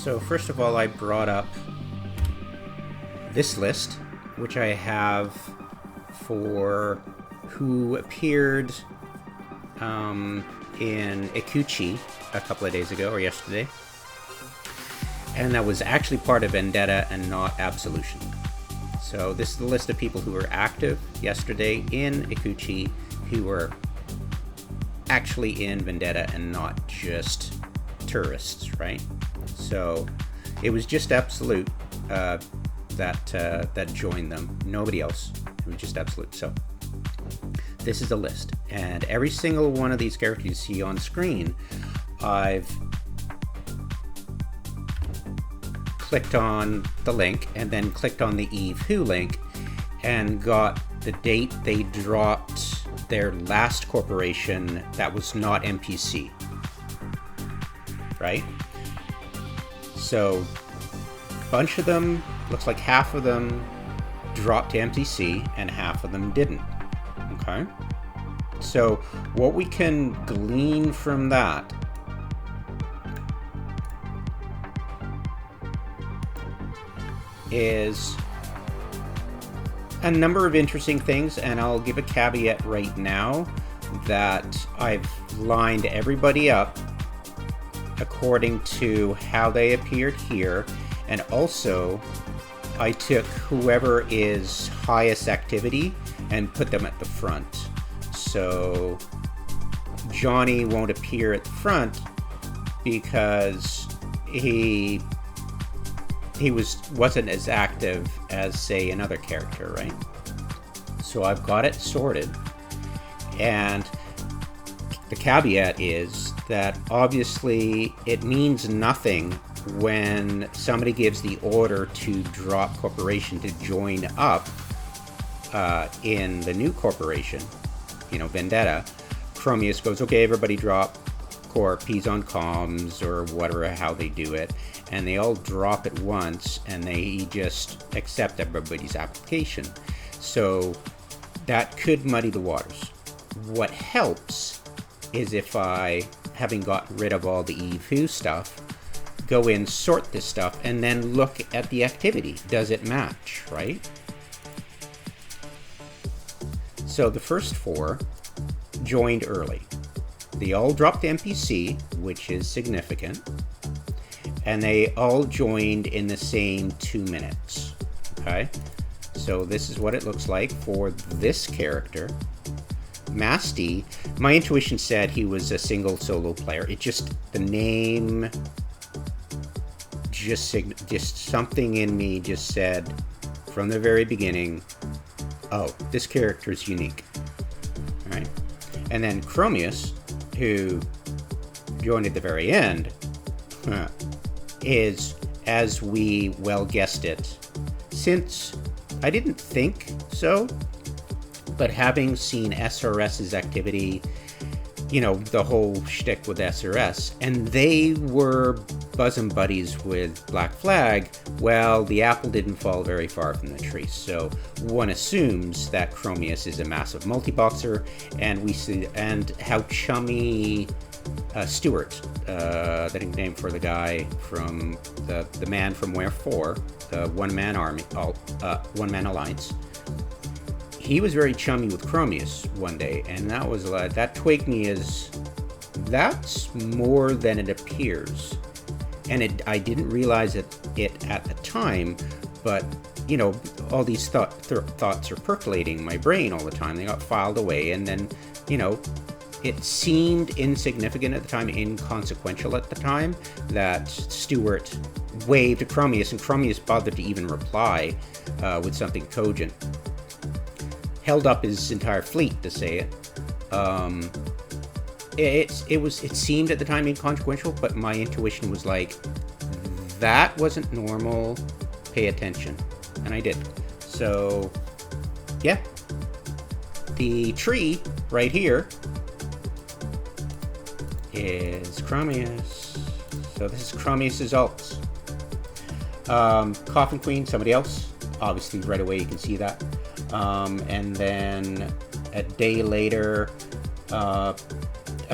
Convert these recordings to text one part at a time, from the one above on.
So first of all, I brought up this list, which I have for who appeared in Ikuchi a couple of days ago, or yesterday. And that was actually part of Vendetta and not Absolution. So this is the list of people who were active yesterday in Ikuchi, who were actually in Vendetta and not just tourists, right? So it was just Absolute that joined them. Nobody else. It was just Absolute. So this is the list, and every single one of these characters you see on screen, I've clicked on the link and then clicked on the Eve Who link and got the date they dropped their last corporation that was not NPC, right? So a bunch of them, looks like half of them dropped to NPC and half of them didn't. Okay, so what we can glean from that is a number of interesting things, and I'll give a caveat right now that I've lined everybody up according to how they appeared here, and also I took whoever is highest activity and put them at the front. So Jonny won't appear at the front because he wasn't as active as, say, another character, right? So I've got it sorted, and the caveat is that obviously it means nothing when somebody gives the order to drop corporation to join up in the new corporation, Vendetta. Khromius goes, okay, everybody drop corp, he's on comms or whatever, how they do it, and they all drop at once and they just accept everybody's application. So that could muddy the waters. What helps is if I, having gotten rid of all the Eve Who stuff, go in, sort this stuff, and then look at the activity. Does it match, right? So the first four joined early. They all dropped NPC, which is significant, and they all joined in the same 2 minutes. Okay, so this is what it looks like for this character. Masty, my intuition said he was a single solo player. It just, the name, just something in me just said from the very beginning, oh, this character is unique. All right, and then Khromius, who joined at the very end, is, as we well guessed it, since I didn't think so, but having seen SRS's activity, the whole shtick with SRS, and they were bosom buddies with BlackFlag, well, the apple didn't fall very far from the tree. So one assumes that Khromius is a massive multi-boxer, and we see, and how chummy Stewart, the nickname for the guy from the man from Where4, the one-man army, one-man alliance. He was very chummy with Khromius one day, and that was that twigged me as that's more than it appears. And I didn't realize it at the time, but all these thoughts are percolating in my brain all the time. They got filed away, and then it seemed insignificant at the time, inconsequential at the time, that Stewart waved to Khromius, and Khromius bothered to even reply with something cogent. Held up his entire fleet to say it. It seemed at the time inconsequential, but my intuition was like, that wasn't normal, pay attention, and I did. So yeah, the tree right here is Khromius. So this is Khromius's alts. CoffinQueen, somebody else, obviously right away you can see that. And then a day later, a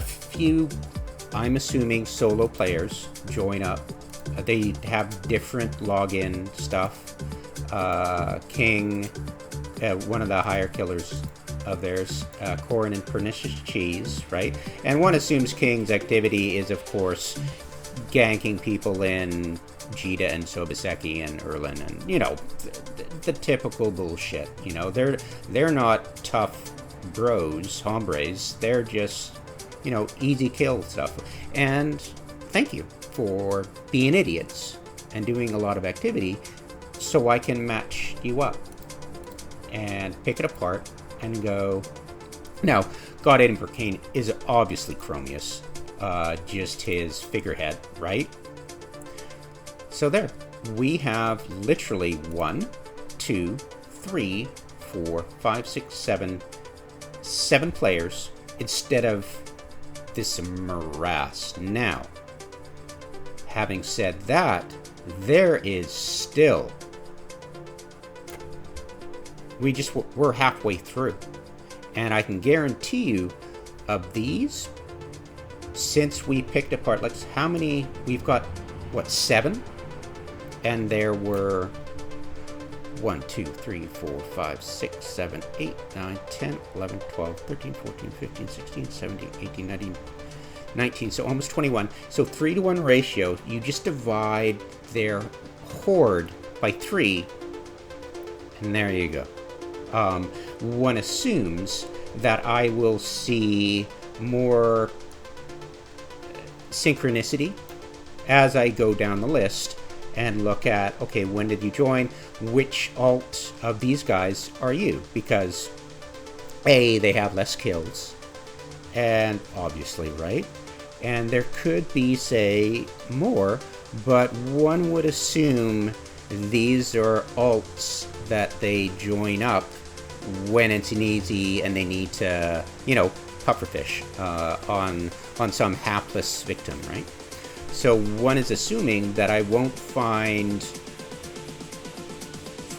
few, I'm assuming, solo players join up. They have different login stuff. King, one of the higher killers of theirs, Corin and Pernicious Cheese, right? And one assumes King's activity is, of course, ganking people in Jita and Sobaseki and Erlin, and the typical bullshit. They're not tough bros, hombres. They're just easy kill stuff. And thank you for being idiots and doing a lot of activity, so I can match you up and pick it apart and go. Now, God Edinburgh Kane is obviously Khromius, just his figurehead, right? So there, we have literally 1, 2, 3, 4, 5, 6, 7 players instead of this morass. Now, having said that, there is still, we're halfway through, and I can guarantee you, of these, since we picked apart, how many we've got? 7? And there were 1, 2, 3, 4, 5, 6, 7, 8, 9, 10, 11, 12, 13, 14, 15, 16, 17, 18, 19, so almost 21. So 3-to-1 ratio, you just divide their horde by 3, and there you go. One assumes that I will see more synchronicity as I go down the list and look at, okay, when did you join? Which alt of these guys are you? Because A, they have less kills, and obviously, right? And there could be, say, more, but one would assume these are alts that they join up when it's an easy and they need to, pufferfish on some hapless victim, right? So one is assuming that I won't find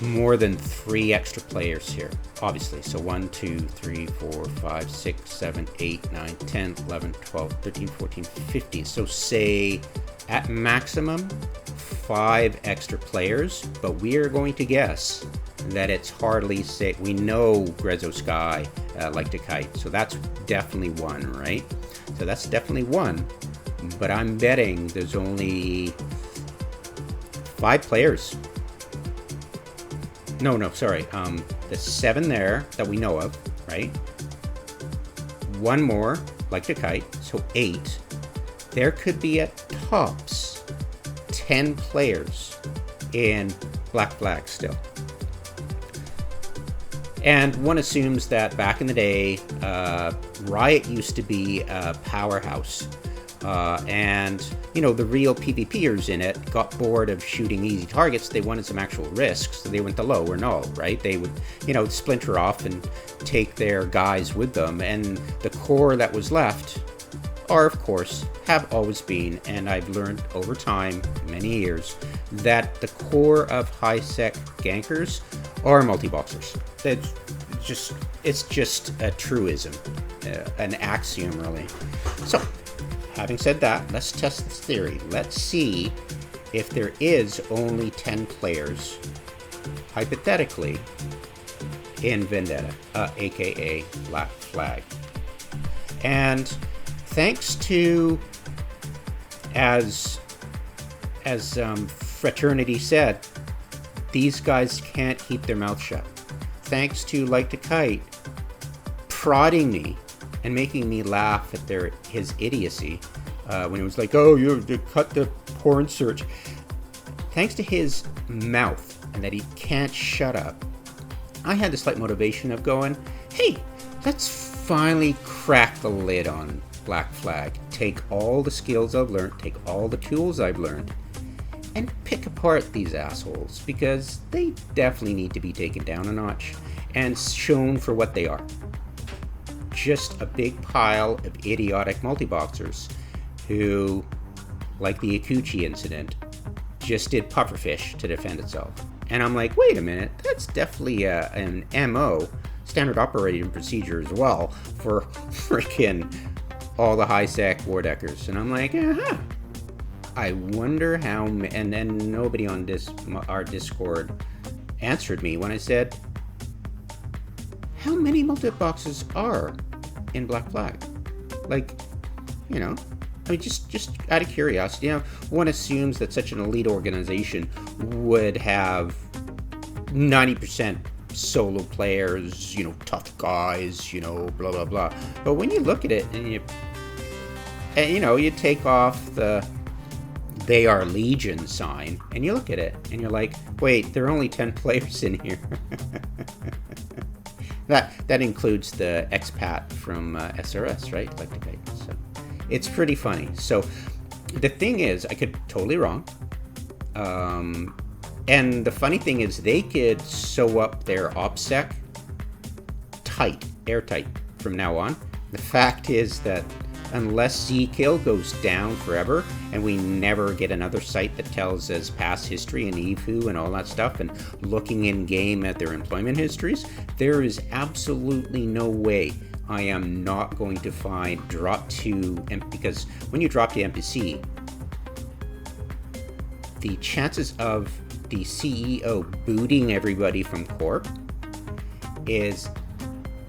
more than 3 extra players here, obviously. So 1, 2, 3, 4, 5, 6, 7, 8, 9, 10, 11, 12, 13, 14, 15. So say at maximum 5 extra players, but we are going to guess that it's hardly safe. We know Grezzo Sky like to kite, so that's definitely 1, right? So that's definitely 1. But I'm betting there's only 5 players. No, sorry. There's 7 there that we know of, right? 1 more, like to kite, so 8. There could be at tops 10 players in BlackFlag still. And one assumes that back in the day, Riot used to be a powerhouse. And the real PvPers in it got bored of shooting easy targets. They wanted some actual risks, so they went to low or null, right? They would, splinter off and take their guys with them. And the core that was left are, of course, have always been, and I've learned over time, many years, that the core of high-sec gankers are multi-boxers. It's just a truism, an axiom, really. So, having said that, let's test this theory. Let's see if there is only 10 players, hypothetically, in Vendetta, aka BlackFlag. And thanks to, as Fraternity said, these guys can't keep their mouth shut. Thanks to Like to Kite prodding me and making me laugh at his idiocy when it was like, oh, you cut the porn search. Thanks to his mouth and that he can't shut up, I had the slight motivation of going, hey, let's finally crack the lid on BlackFlag. Take all the skills I've learned, take all the tools I've learned, and pick apart these assholes, because they definitely need to be taken down a notch and shown for what they are. Just a big pile of idiotic multi-boxers who, like the Akuchi incident, just did pufferfish to defend itself. And I'm like, wait a minute, that's definitely an MO, standard operating procedure as well, for freaking all the high-sec war deckers. And I'm like, I wonder how, and then nobody on our Discord answered me when I said, how many multi-boxes are in BlackFlag? Like, you know, I mean, just out of curiosity, you know, one assumes that such an elite organization would have 90% solo players, you know, tough guys, you know, blah, blah, blah. But when you look at it and you know, you take off the "they are Legion" sign and you look at it and you're like, wait, there are only 10 players in here. That includes the expat from SRS, right? So it's pretty funny. So the thing is, I could totally wrong. And the funny thing is, they could sew up their OPSEC airtight from now on. The fact is that unless Zkill goes down forever and we never get another site that tells us past history and EFU and all that stuff and looking in game at their employment histories, there is absolutely no way I am not going to find drop to, because when you drop to NPC, the chances of the CEO booting everybody from Corp is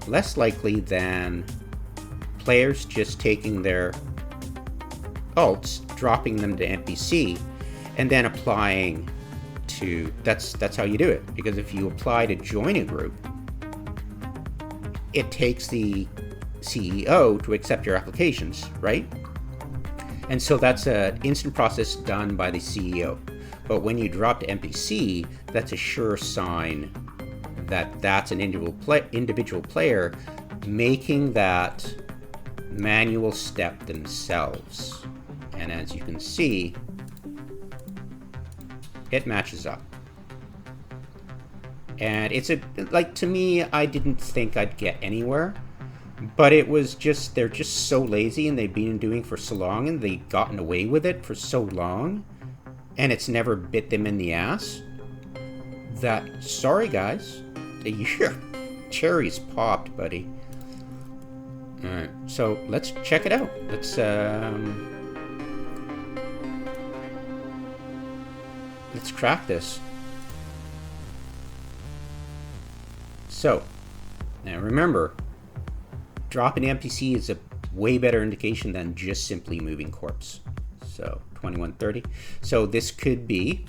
less likely than players just taking their alts, dropping them to NPC, and then applying to, that's how you do it. Because if you apply to join a group, it takes the CEO to accept your applications, right? And so that's an instant process done by the CEO. But when you drop to NPC, that's a sure sign that that's an individual player making that manual step themselves. And as you can see, it matches up. And it's like, to me, I didn't think I'd get anywhere, but it was just, they're just so lazy and they've been doing for so long and they've gotten away with it for so long and it's never bit them in the ass that, sorry guys, your cherry's popped, buddy. All right, so let's check it out. Let's crack this. So, now remember, dropping NPC is a way better indication than just simply moving corpse. So, 2130. So this could be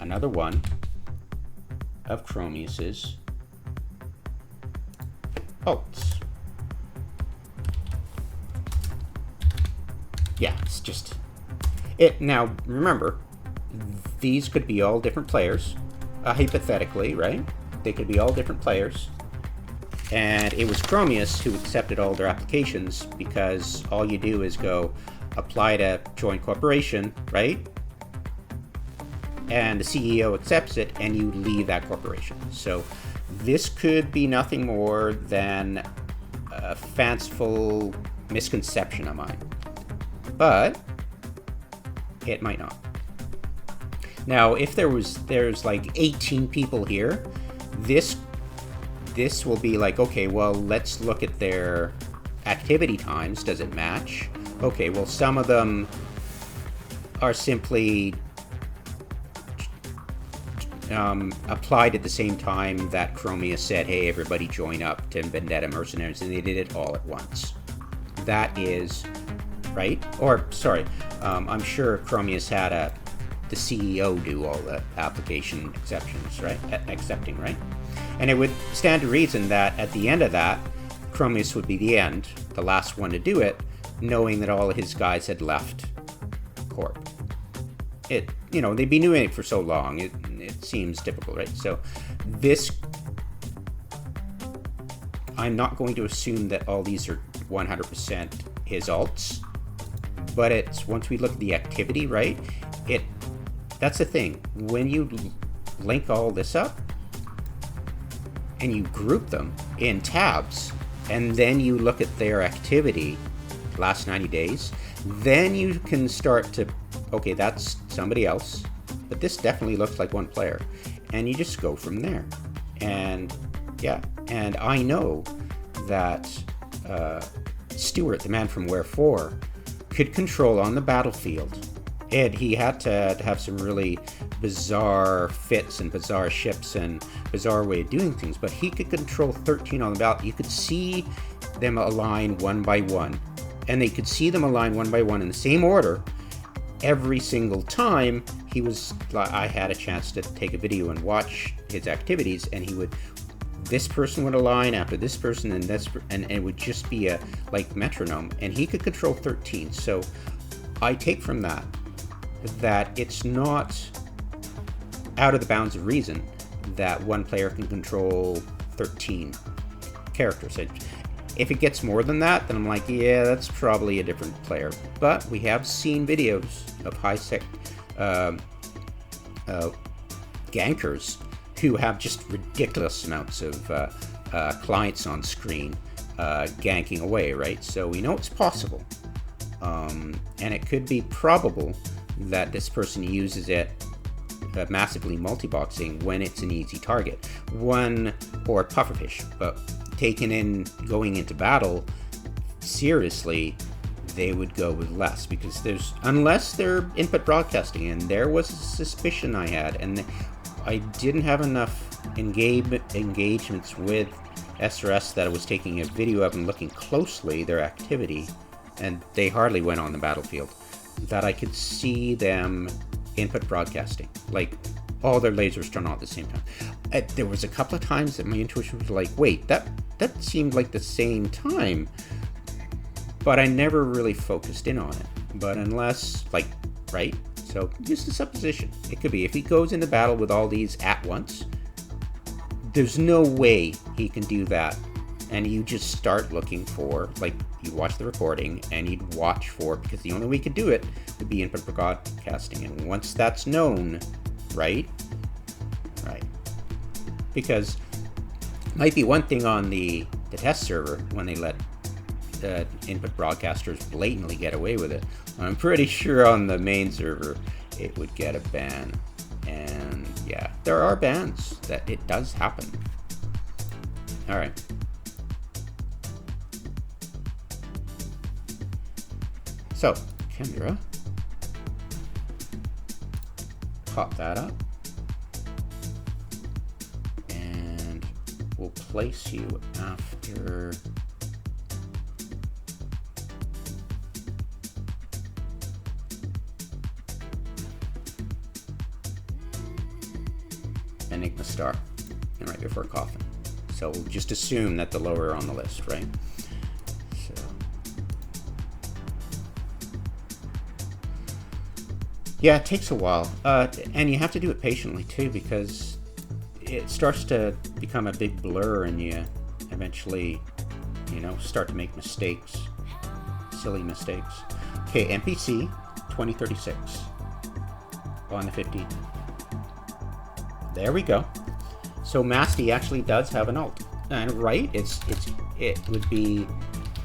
another one of Khromius's alts. Yeah, it's just it. Now, remember, these could be all different players, hypothetically, right? They could be all different players. And it was Khromius who accepted all their applications because all you do is go apply to join corporation, right? And the CEO accepts it and you leave that corporation. So this could be nothing more than a fanciful misconception of mine. But it might not. Now, if there's like 18 people here, this will be like, okay, well, let's look at their activity times. Does it match? Okay, well, some of them are simply applied at the same time that Khromius said, hey, everybody join up to Vendetta Mercenaries, and they did it all at once. That is, right? Or, sorry, I'm sure Khromius had the CEO do all the application exceptions, right? Accepting, right? And it would stand to reason that at the end of that, Khromius would be the last one to do it, knowing that all of his guys had left Corp. They've been doing it for so long, it seems typical, right? So this, I'm not going to assume that all these are 100% his alts, but it's, once we look at the activity, right? That's the thing. When you link all this up and you group them in tabs, and then you look at their activity last 90 days, then you can start to, okay, that's somebody else, but this definitely looks like one player, and you just go from there. And yeah, and I know that Stuart, the man from Wherefore, could control on the battlefield And he had to have some really bizarre fits and bizarre ships and bizarre way of doing things, but he could control 13 on the ballot. You could see them align one by one, and they could see them align one by one in the same order every single time. I had a chance to take a video and watch his activities, and this person would align after this person and this, and it would just be a like metronome, and he could control 13. So I take from that it's not out of the bounds of reason that one player can control 13 characters. If it gets more than that, then I'm like, yeah, that's probably a different player. But we have seen videos of high-sec gankers who have just ridiculous amounts of clients on screen ganking away, right? So we know it's possible. And it could be probable that this person uses it massively multi-boxing when it's an easy target. Or pufferfish, but going into battle, seriously, they would go with less, because unless they're input broadcasting, and there was a suspicion I had, and I didn't have enough engagements with SRS that I was taking a video of and looking closely their activity, and they hardly went on the battlefield, that I could see them input broadcasting, like all their lasers turn on at the same time. There was a couple of times that my intuition was like, wait, that seemed like the same time, but I never really focused in on it. But unless, right? So just a supposition. It could be if he goes into battle with all these at once, there's no way he can do that. And you just start looking for, you watch the recording and you'd watch for, because the only way you could do it would be input broadcasting. And once that's known, right? Because it might be one thing on the test server when they let input broadcasters blatantly get away with it. I'm pretty sure on the main server it would get a ban. And yeah, there are bans that it does happen. All right. So, Kendra, pop that up, and we'll place you after Enigma Star, and right before Coffin. So we'll just assume that the lower on the list, right? Yeah, it takes a while, and you have to do it patiently too, because it starts to become a big blur, and you eventually, start to make mistakes, silly mistakes. Okay, NPC 2036 on the 15th. There we go. So Masty actually does have an ult, and right, it would be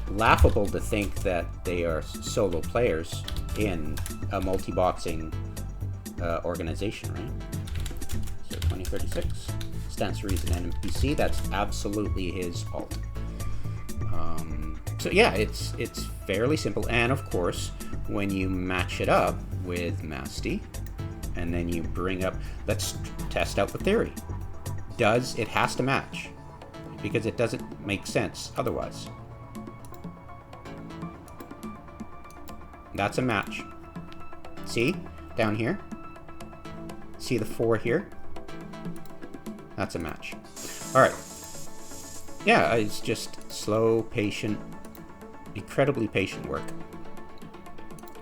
laughable to think that they are solo players in a multi-boxing organization, right? So 2036 stands to reason NPC. That's absolutely his ult. So yeah, it's fairly simple, and of course, when you match it up with Masty, and then you bring up, let's test out the theory. It has to match, because it doesn't make sense otherwise. That's a match. See? Down here? See the 4 here? That's a match. Alright. Yeah, it's just slow, patient, incredibly patient work.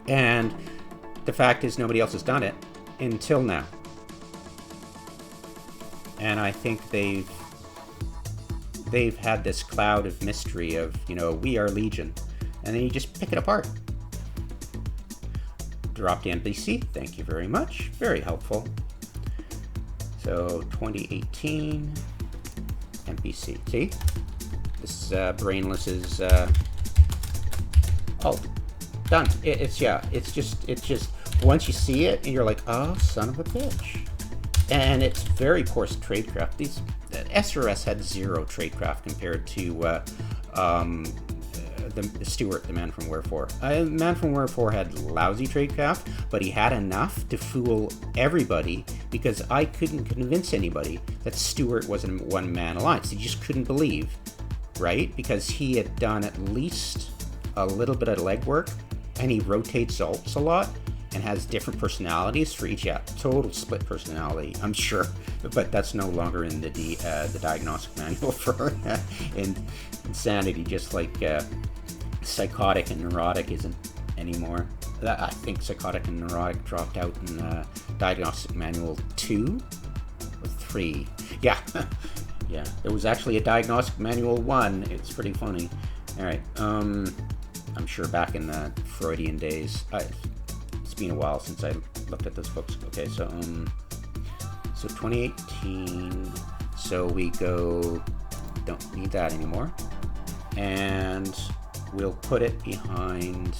And the fact is nobody else has done it until now. And I think they've had this cloud of mystery of, we are Legion. And then you just pick it apart. Drop the NPC, thank you very much, very helpful. So 2018 NPC, see? This brainless is done. It's just once you see it, and you're like, oh, son of a bitch. And it's very poor tradecraft. These SRS had 0 tradecraft compared to the Stewart, the man from Wherefore. Man from Wherefore had lousy tradecraft, but he had enough to fool everybody because I couldn't convince anybody that Stewart was a one-man alliance. They just couldn't believe, right? Because he had done at least a little bit of legwork, and he rotates alts a lot and has different personalities for each. Yeah, total split personality, I'm sure, but that's no longer in the diagnostic manual for insanity, just like psychotic and neurotic isn't anymore. I think psychotic and neurotic dropped out in diagnostic manual 2 or 3. Yeah. Yeah, there was actually a diagnostic manual 1. It's pretty funny. All right, I'm sure back in the Freudian days. It's been a while since I looked at those books. Okay, so 2018. So we go. Don't need that anymore, and we'll put it behind.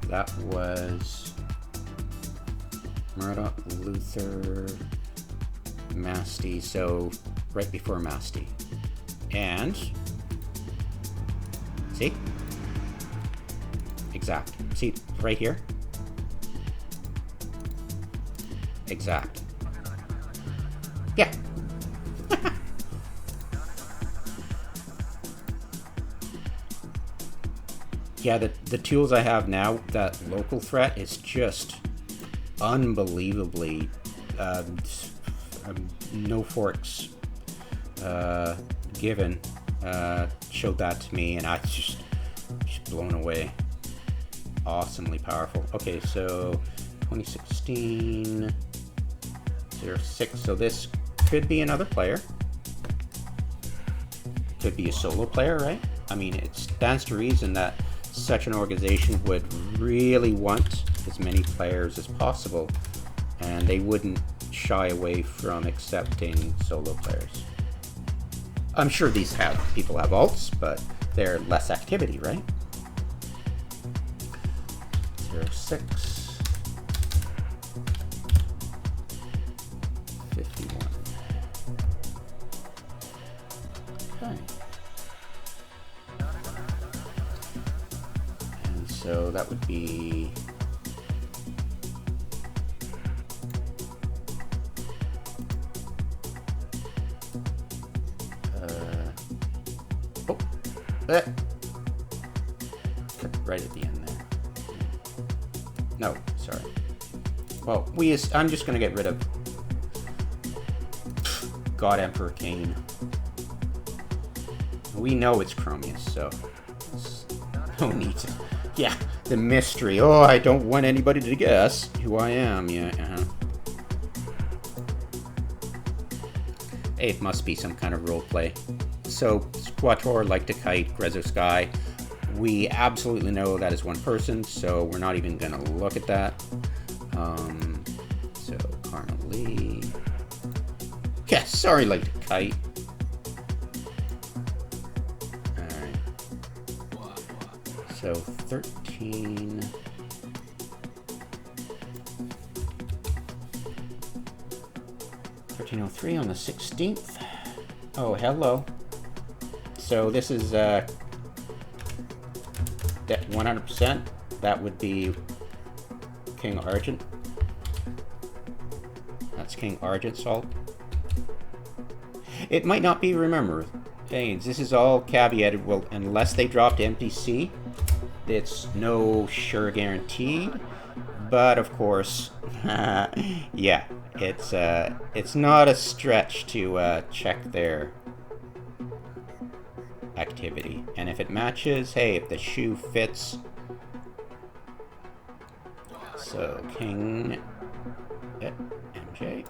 That was Murdoch Luther, Masty. So right before Masty, and. See? Exact. See, right here? Exact. Yeah. Yeah, the tools I have now, that local threat is just unbelievably no forks given. Showed that to me, and I just blown away. Awesomely powerful. Okay, so 2016 06. So this could be another player. Could be a solo player, right? I mean, it stands to reason that such an organization would really want as many players as possible, and they wouldn't shy away from accepting solo players. I'm sure these people have alts, but they're less activity, right? 06 51. Okay. And so that would be right at the end there. No, sorry. Well, I'm just going to get rid of God Emperor Cain. We know it's Khromius, so no need to. Yeah, the mystery. Oh, I don't want anybody to guess who I am. Yeah, It must be some kind of role play. So, Squator, Like to Kite, Grezzo Sky. We absolutely know that is one person, so we're not even going to look at that. So, Carnally. Yeah, sorry, Like to Kite. Alright. So, 13. $13.03 on the 16th. Oh, hello. So this is 100%. That would be King Argent. That's King Argent salt. It might not be, remember, this is all caveated. Well, unless they dropped MPC, it's no sure guarantee. But of course, yeah, it's not a stretch to check their activity, and if it matches, hey, if the shoe fits. So King MJ.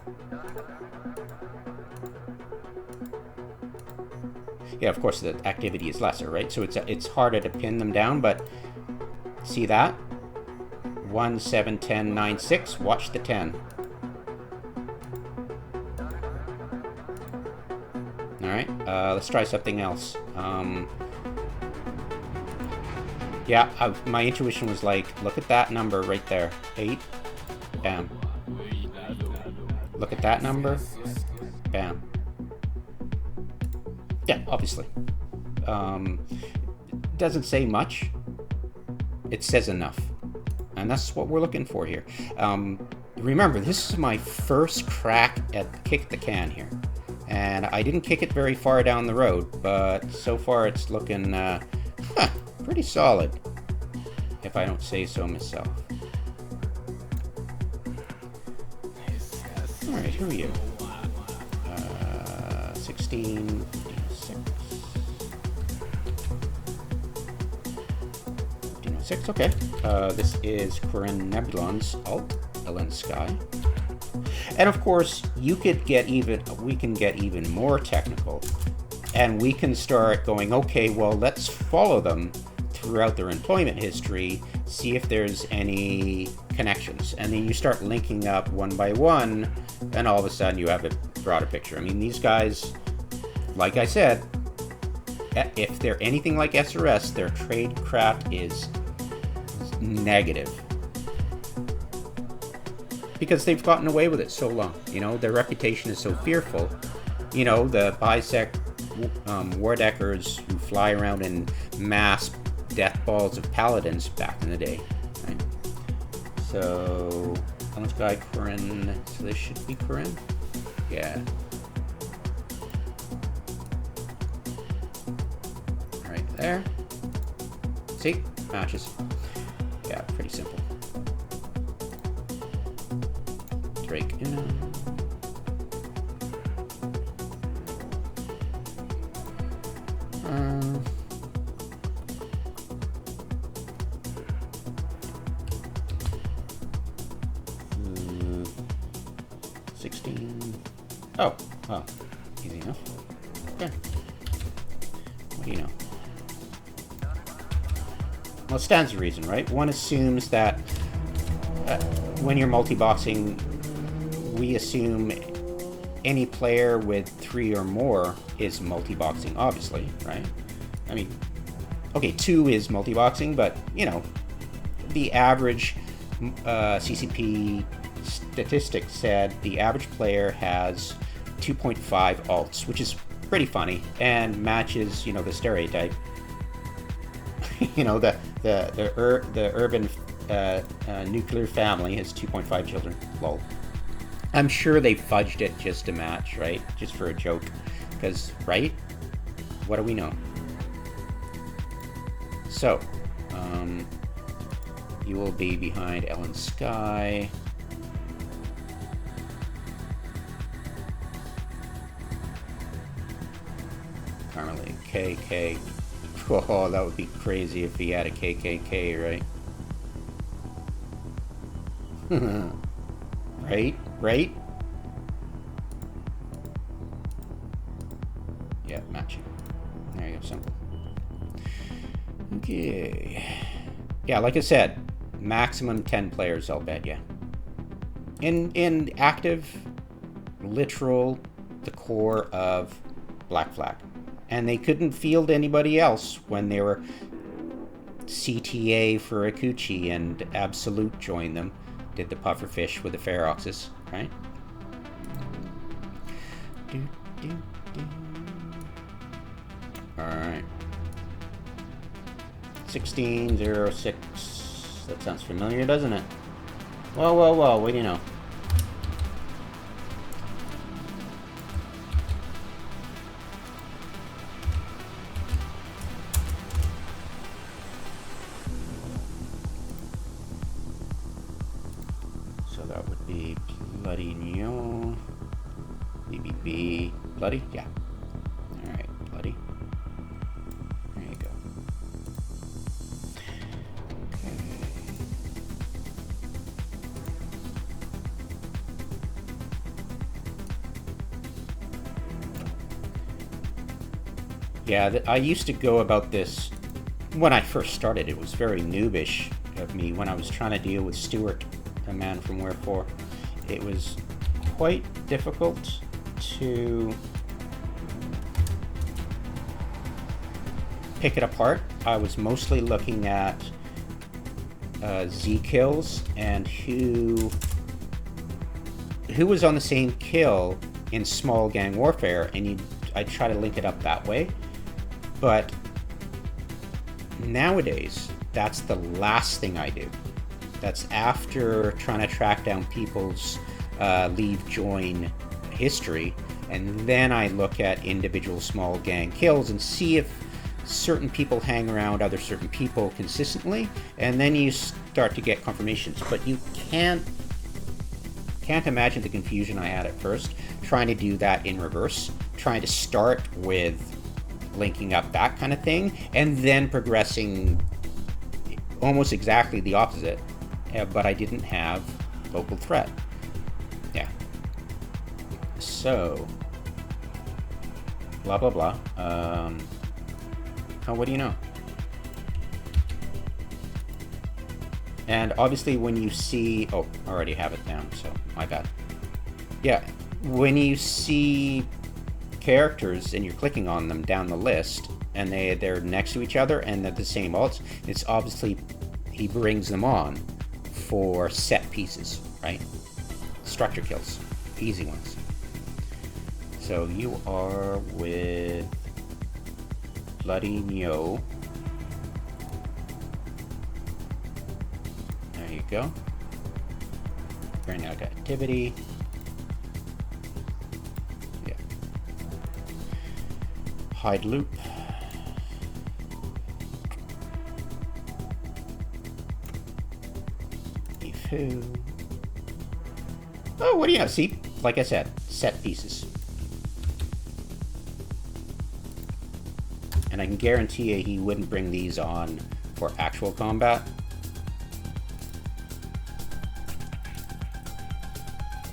Yeah, of course the activity is lesser, right? So it's harder to pin them down, but see that 1 7 10 9 6. Watch the 10. Alright, let's try something else. Yeah, my intuition was like, look at that number right there. 8. Bam. Look at that number. Bam. Yeah, obviously. Doesn't say much. It says enough. And that's what we're looking for here. Remember, this is my first crack at kick the can here. And I didn't kick it very far down the road, but so far it's looking pretty solid, if I don't say so myself. Alright, who are you? 16, 6. 6, okay. This is Corin Nebulon's alt, Ellen Sky. And of course, we can get even more technical. And we can start going, okay, well, let's follow them throughout their employment history, see if there's any connections. And then you start linking up one by one, and all of a sudden you have a broader picture. I mean, these guys, like I said, if they're anything like SRS, their tradecraft is negative. Because they've gotten away with it so long. You know, their reputation is so fearful. You know, the bisect Wardeckers who fly around in mass death balls of paladins back in the day. Right? So, let's go Corin. So this should be Corin? Yeah. Right there. See? Matches. Yeah, pretty simple. Drake Unno. Uh, 16. Oh, well, easy enough. Okay. What do you know? Well, it stands to reason, right? One assumes that when you're multi-boxing, we assume any player with 3 or more is multi-boxing, obviously, right? I mean, okay, 2 is multi-boxing, but, you know, the average CCP statistic said the average player has 2.5 alts, which is pretty funny and matches, you know, the stereotype. You know, the urban nuclear family has 2.5 children. Lol. I'm sure they fudged it just to match, right? Just for a joke. Because, right? What do we know? So, you will be behind Ellen Sky. Currently, KK. Oh, that would be crazy if he had a KKK, right? Right? Yeah, matching. There you go, simple. Okay. Yeah, like I said, maximum 10 players, I'll bet you. In active, literal, the core of BlackFlag. And they couldn't field anybody else when they were CTA for Akuchi and Absolute joined them. Did the pufferfish with the Feroxes, right? Alright. 1606. That sounds familiar, doesn't it? Well, what do you know? Bloody? Yeah. Alright, bloody. There you go. Okay. Yeah, I used to go about this when I first started. It was very noobish of me when I was trying to deal with Stuart, a man from Wherefore. It was quite difficult to pick it apart. I was mostly looking at Z kills and who was on the same kill in small gang warfare, and you'd I try to link it up that way. But nowadays, that's the last thing I do. That's after trying to track down people's leave join history, and then I look at individual small gang kills and see if certain people hang around other certain people consistently, and then you start to get confirmations. But you can't imagine the confusion I had at first trying to do that in reverse, trying to start with linking up that kind of thing and then progressing almost exactly the opposite. But I didn't have local threat. Yeah. So, blah blah blah. Oh, what do you know? And obviously when you see... Oh, I already have it down, so my bad. Yeah, when you see characters and you're clicking on them down the list, and they're next to each other and they're the same alts, it's obviously he brings them on for set pieces, right? Structure kills, easy ones. So you are with Bloody Nyo. There you go. Carrying out activity. Yeah. Hideloop. Oh, what do you know? See, like I said, set pieces. And I can guarantee you he wouldn't bring these on for actual combat.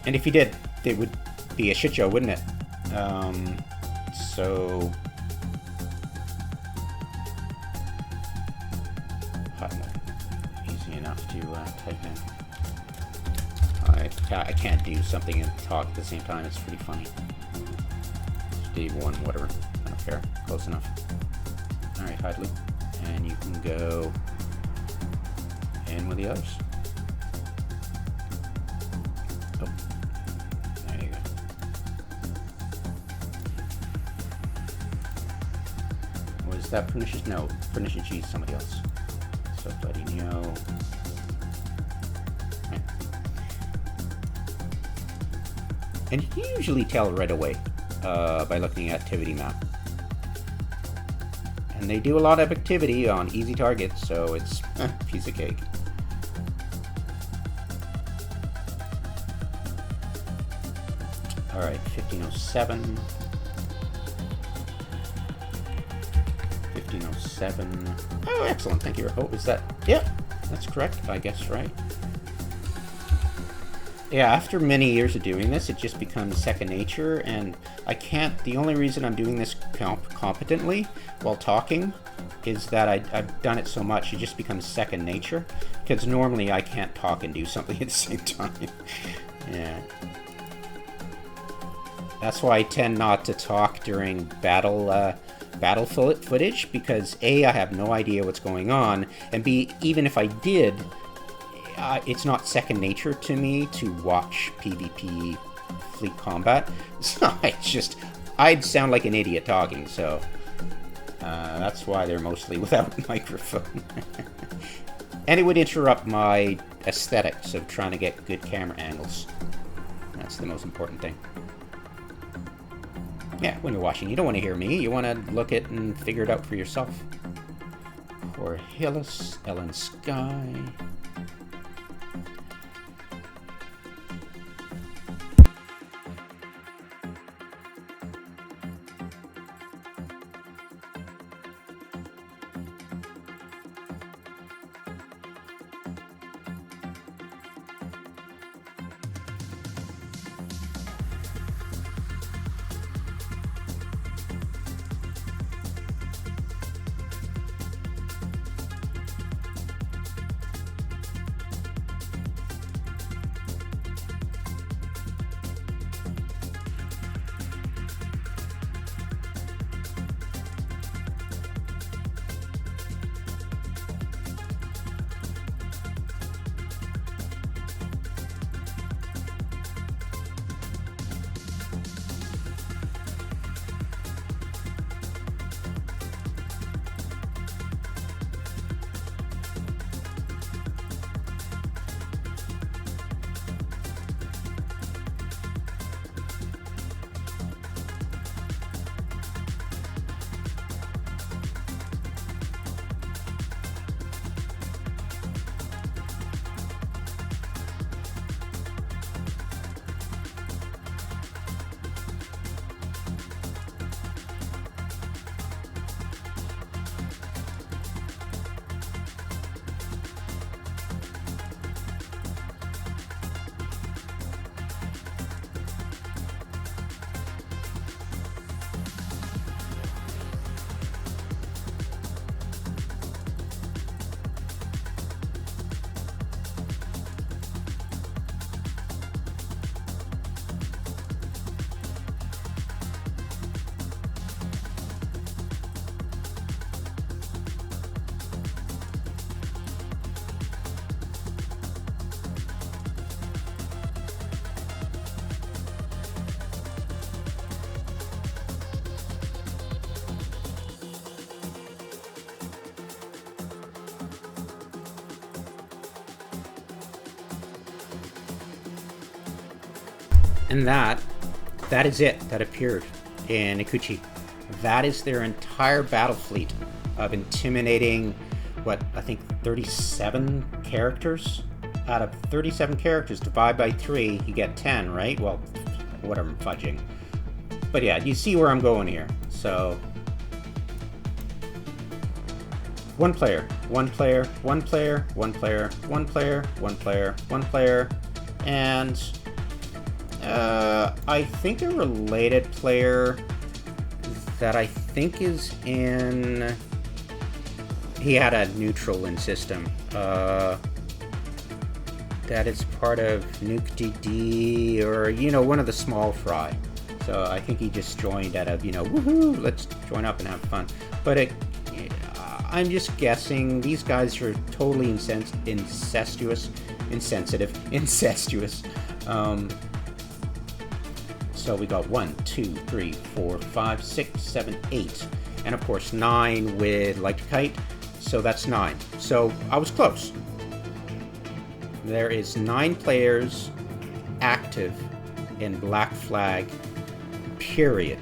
And if he did, it would be a shit show, wouldn't it? So... Easy enough to type in. I can't do something and talk at the same time. It's pretty funny. Day one, whatever. I don't care. Close enough. Alright, Hideloop. And you can go in with the others. Oh. There you go. Was that Pernicious? No. Pernicious Cheese, somebody else. So, Bloody Nyo. And you can usually tell right away by looking at activity map. And they do a lot of activity on easy targets, so it's a piece of cake. Alright, 1507. 1507. Oh, excellent. Thank you. Oh, is that... Yeah, that's correct, I guess, right? Yeah, after many years of doing this, it just becomes second nature, and I can't... The only reason I'm doing this competently while talking is that I've done it so much, it just becomes second nature, because normally I can't talk and do something at the same time. Yeah. That's why I tend not to talk during battle footage, because A, I have no idea what's going on, and B, even if I did... it's not second nature to me to watch PvP fleet combat, so I'd sound like an idiot talking, so that's why they're mostly without microphone. And it would interrupt my aesthetics of trying to get good camera angles. That's the most important thing. Yeah, when you're watching, you don't want to hear me, you want to look at and figure it out for yourself. Khor Helis, Ellen Sky... And that is it that appeared in Ikuchi. That is their entire battle fleet of intimidating, what, I think 37 characters? Out of 37 characters, divide by 3, you get 10, right? Well, what I'm fudging. But yeah, you see where I'm going here. So, one player, one player, one player, one player, one player, one player, one player, and I think a related player that I think is in... He had a neutral in system. That is part of Nuke DD, or, you know, one of the small fry. So I think he just joined out of, you know, woohoo, let's join up and have fun. But I'm just guessing these guys are totally incestuous. So we got 1, 2, 3, 4, 5, 6, 7, 8. And of course 9 with Like to Kite. So that's 9. So I was close. There is 9 players active in BlackFlag, period.